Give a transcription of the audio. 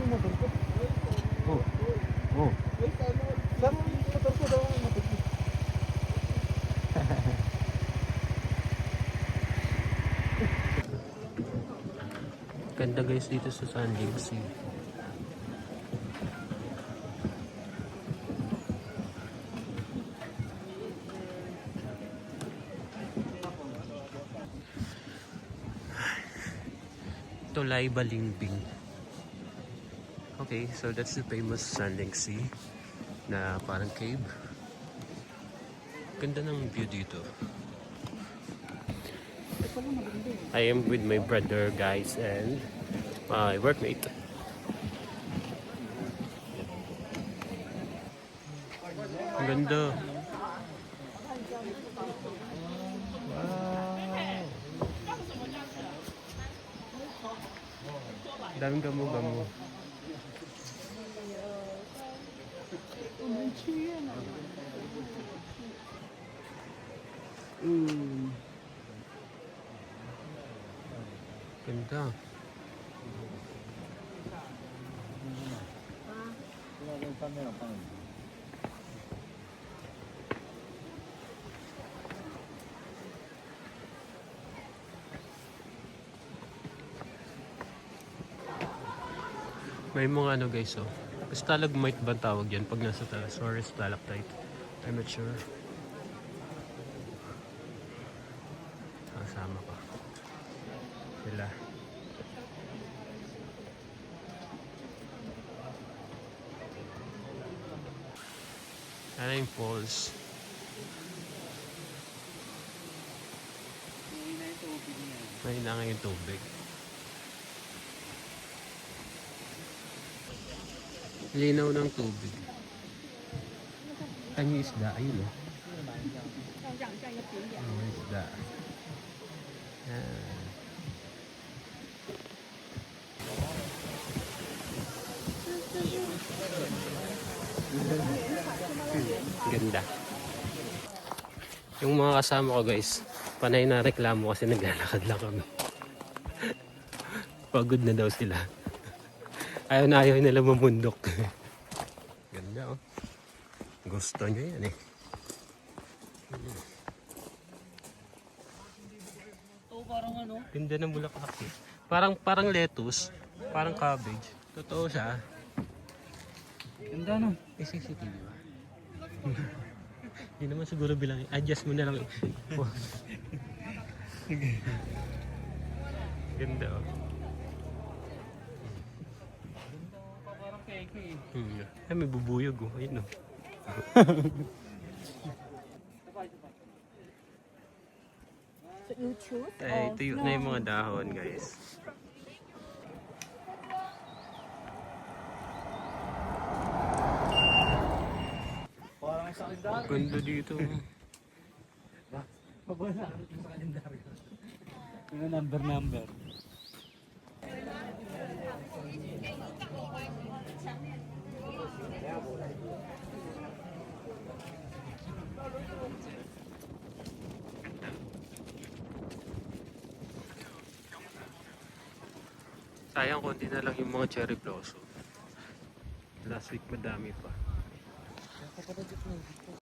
yung motor ko. Oh. Oh. Sama yung motor ko daw ang motor ko. Ganda guys dito sa San Jose. Tulay Balimbing. Okay, so that's the famous Sanding Sea na parang cave. Ganda ng view dito. I am with my brother guys and my workmate. Ang ganda. Daming gamo-gamo. Ganda. May mga ano guys, oh. Stalagmite ba tawag yan pag nasa talas? Or stalactite? I'm not sure. Kasama ko. Sila. Ano yung falls? May na nga yung tubig. Linaw ng tubig. Ano yung isda? Ayun o. Ano yung isda? Ganda. Yung mga kasama ko guys, panay na reklamo kasi naglalakad lang kami. Pagod na daw sila. Ayaw na ayaw nila mamundok. Ganda oh. Gusto nyo yan eh. Parang ano? Ganda ng bulaklak eh. Parang lettuce. Parang cabbage. Totoo siya. Ganda no? Eh, CCTV ba? Hindi naman siguro bilang. Adjust mo na lang. Ganda oh. Ay, may bubuyog oh. Ayun oh. So you choose? Ay, tuyo na yung mga dahon guys. Parang sa kalendaryo. Ganda dito. Pabala sa kalendaryo. Yung number. Sayang konti na lang yung mga cherry blossom. Last week madami pa.